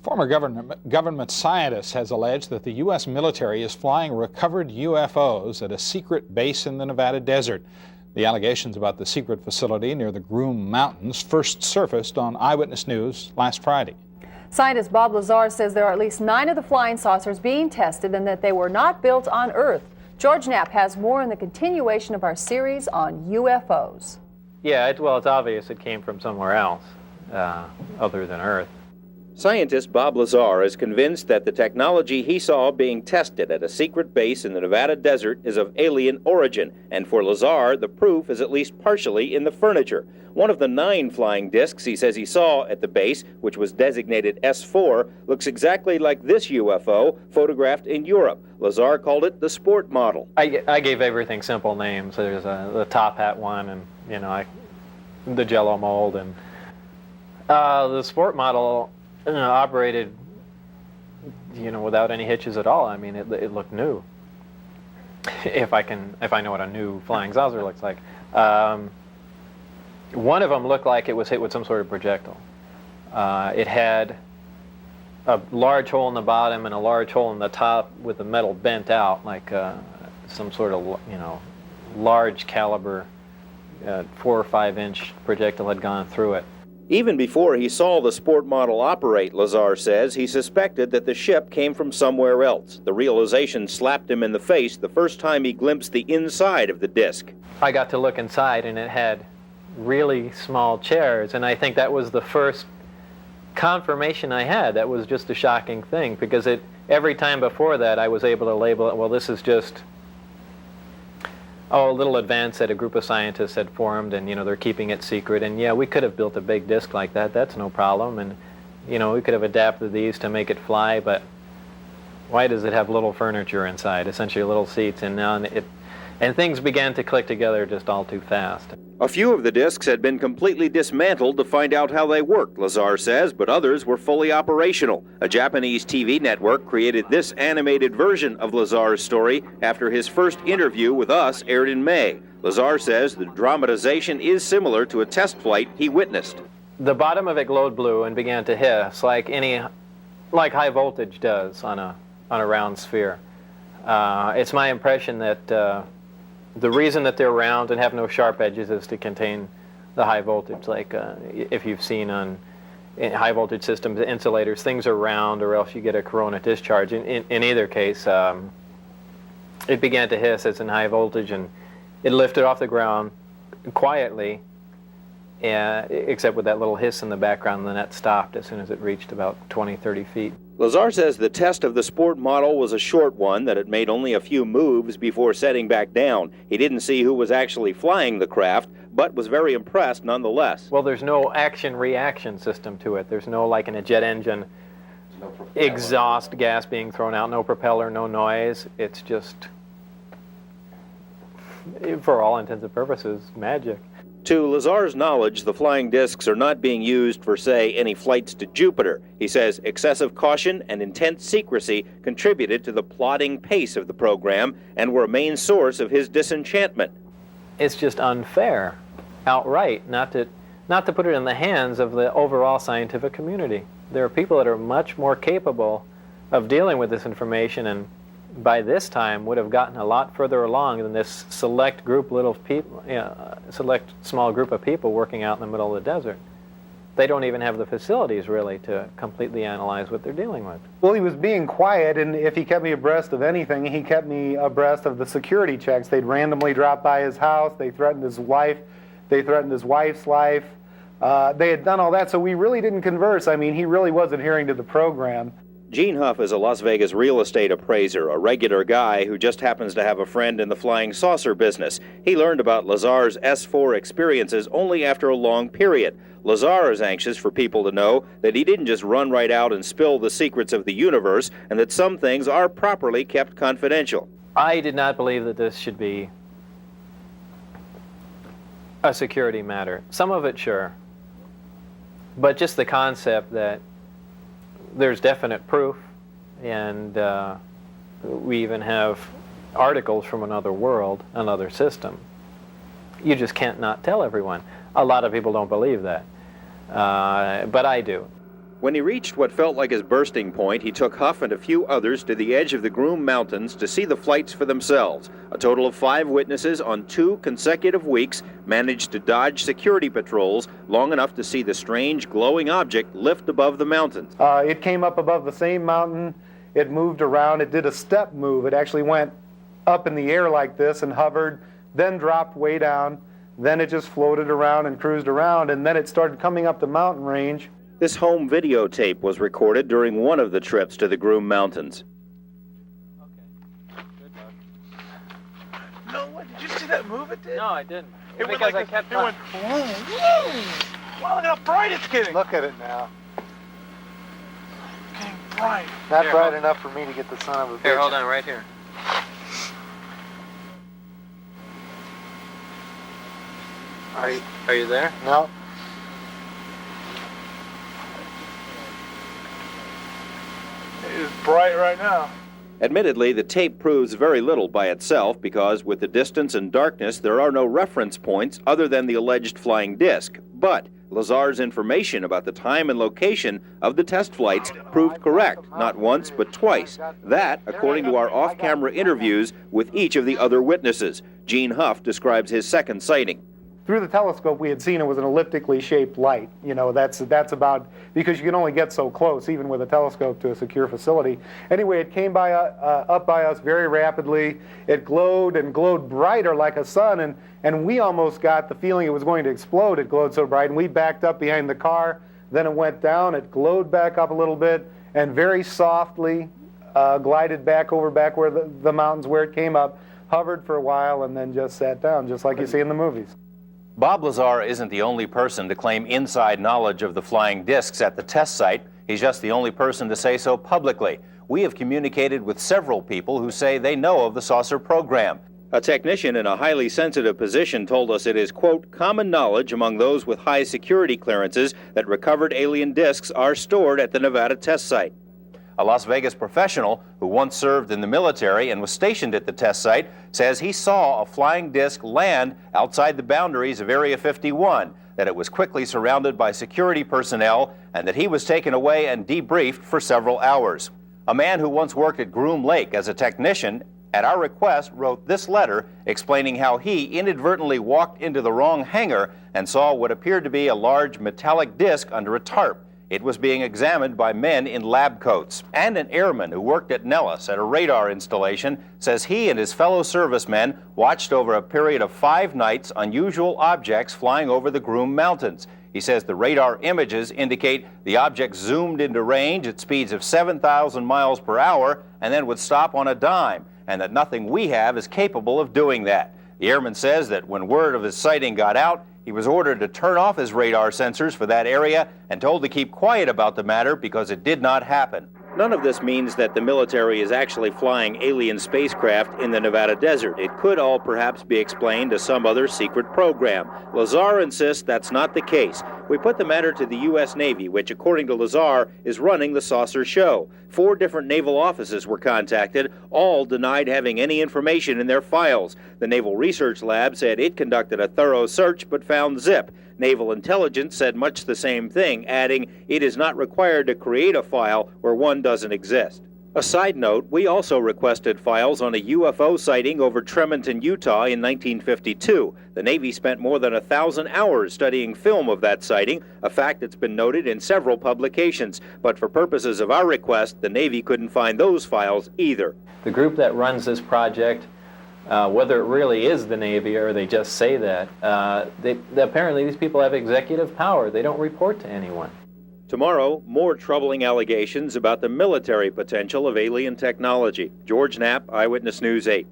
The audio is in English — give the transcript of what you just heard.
Former government scientist has alleged that the U.S. military is flying recovered UFOs at a secret base in the Nevada desert. The allegations about the secret facility near the Groom Mountains first surfaced on Eyewitness News last Friday. Scientist Bob Lazar says there are at least 9 of the flying saucers being tested and that they were not built on Earth. George Knapp has more in the continuation of our series on UFOs. Yeah, it's obvious it came from somewhere else other than Earth. Scientist Bob Lazar is convinced that the technology he saw being tested at a secret base in the Nevada desert is of alien origin, and for Lazar, the proof is at least partially in the furniture. One of the 9 flying discs he says he saw at the base, which was designated S4, looks exactly like this UFO photographed in Europe. Lazar called it the sport model. I gave everything simple names. There's the top hat one, and the Jello mold, and the sport model operated, without any hitches at all. I mean, it looked new. If I know what a new flying saucer looks like. One of them looked like it was hit with some sort of projectile. It had a large hole in the bottom and a large hole in the top with the metal bent out, like some sort of, large caliber 4 or 5 inch projectile had gone through it. Even before he saw the sport model operate, Lazar says, he suspected that the ship came from somewhere else. The realization slapped him in the face the first time he glimpsed the inside of the disc. I got to look inside, and it had really small chairs, and I think that was the first confirmation I had. That was just a shocking thing, because every time before that I was able to label it, well, this is just a little advance that a group of scientists had formed, and they're keeping it secret, and yeah, we could have built a big disc like that, that's no problem, and we could have adapted these to make it fly, but why does it have little furniture inside, essentially little seats, and things began to click together just all too fast. A few of the discs had been completely dismantled to find out how they worked, Lazar says, but others were fully operational. A Japanese TV network created this animated version of Lazar's story after his first interview with us aired in May. Lazar says the dramatization is similar to a test flight he witnessed. The bottom of it glowed blue and began to hiss like high voltage does on a round sphere. It's my impression that the reason that they're round and have no sharp edges is to contain the high voltage. Like if you've seen in high voltage systems, insulators, things are round or else you get a corona discharge. In either case, it began to hiss. It's in high voltage, and it lifted off the ground quietly, except with that little hiss in the background, and then that stopped as soon as it reached about 20, 30 feet. Lazar says the test of the sport model was a short one, that it made only a few moves before setting back down. He didn't see who was actually flying the craft, but was very impressed nonetheless. Well, there's no action-reaction system to it. There's no, like in a jet engine, exhaust gas being thrown out, no propeller, no noise. It's just, for all intents and purposes, magic. To Lazar's knowledge, the flying discs are not being used for, say, any flights to Jupiter. He says excessive caution and intense secrecy contributed to the plodding pace of the program and were a main source of his disenchantment. It's just unfair, outright, not to put it in the hands of the overall scientific community. There are people that are much more capable of dealing with this information, and by this time would have gotten a lot further along than this select small group of people working out in the middle of the desert. They don't even have the facilities really to completely analyze what they're dealing with. Well, he was being quiet, and if he kept me abreast of anything, he kept me abreast of the security checks. They'd randomly drop by his house. They threatened his wife. They threatened his wife's life. They had done all that, so we really didn't converse. I mean, he really was adhering to the program. Gene Huff is a Las Vegas real estate appraiser, a regular guy who just happens to have a friend in the flying saucer business. He learned about Lazar's S4 experiences only after a long period. Lazar is anxious for people to know that he didn't just run right out and spill the secrets of the universe, and that some things are properly kept confidential. I did not believe that this should be a security matter. Some of it, sure. But just the concept that there's definite proof, and we even have articles from another world, another system. You just can't not tell everyone. A lot of people don't believe that, but I do. When he reached what felt like his bursting point, he took Huff and a few others to the edge of the Groom Mountains to see the flights for themselves. A total of 5 witnesses on 2 consecutive weeks managed to dodge security patrols long enough to see the strange glowing object lift above the mountains. It came up above the same mountain. It moved around. It did a step move. It actually went up in the air like this and hovered, then dropped way down. Then it just floated around and cruised around, and then it started coming up the mountain range. This home videotape was recorded during one of the trips to the Groom Mountains. Okay. Good luck. No, what? Did you see that move it did? No, I didn't. It went because like I kept it went boom, boom. Wow, look how bright it's getting. Look at it now. Getting bright. Not Here, bright hold- enough for me to get the son of a bitch. Here, hold on, right here. Are you there? No. It is bright right now. Admittedly, the tape proves very little by itself because with the distance and darkness, there are no reference points other than the alleged flying disc. But Lazar's information about the time and location of the test flights proved correct, not once but twice. That, according to our off-camera interviews with each of the other witnesses. Gene Huff describes his second sighting. Through the telescope, we had seen it was an elliptically shaped light. You know, that's about, because you can only get so close, even with a telescope, to a secure facility. Anyway, it came by up by us very rapidly. It glowed and glowed brighter like a sun, and we almost got the feeling it was going to explode. It glowed so bright, and we backed up behind the car. Then it went down. It glowed back up a little bit, and very softly glided back over back where the mountains where it came up, hovered for a while, and then just sat down, just like you see in the movies. Bob Lazar isn't the only person to claim inside knowledge of the flying discs at the test site. He's just the only person to say so publicly. We have communicated with several people who say they know of the saucer program. A technician in a highly sensitive position told us it is, quote, common knowledge among those with high security clearances that recovered alien discs are stored at the Nevada test site. A Las Vegas professional who once served in the military and was stationed at the test site says he saw a flying disc land outside the boundaries of Area 51, that it was quickly surrounded by security personnel, and that he was taken away and debriefed for several hours. A man who once worked at Groom Lake as a technician, at our request, wrote this letter explaining how he inadvertently walked into the wrong hangar and saw what appeared to be a large metallic disc under a tarp. It was being examined by men in lab coats. And an airman who worked at Nellis at a radar installation says he and his fellow servicemen watched over a period of 5 nights unusual objects flying over the Groom Mountains. He says the radar images indicate the object zoomed into range at speeds of 7,000 miles per hour and then would stop on a dime, and that nothing we have is capable of doing that. The airman says that when word of his sighting got out, he was ordered to turn off his radar sensors for that area and told to keep quiet about the matter because it did not happen. None of this means that the military is actually flying alien spacecraft in the Nevada desert. It could all perhaps be explained to some other secret program. Lazar insists that's not the case. We put the matter to the U.S. Navy, which, according to Lazar, is running the saucer show. 4 different naval offices were contacted. All denied having any information in their files. The Naval Research Lab said it conducted a thorough search but found zip. Naval Intelligence said much the same thing, adding it is not required to create a file where one doesn't exist. A side note, we also requested files on a UFO sighting over Tremonton, Utah in 1952. The Navy spent more than 1,000 hours studying film of that sighting, a fact that's been noted in several publications. But for purposes of our request, the Navy couldn't find those files either. The group that runs this project, whether it really is the Navy or they just say that, apparently these people have executive power. They don't report to anyone. Tomorrow, more troubling allegations about the military potential of alien technology. George Knapp, Eyewitness News 8.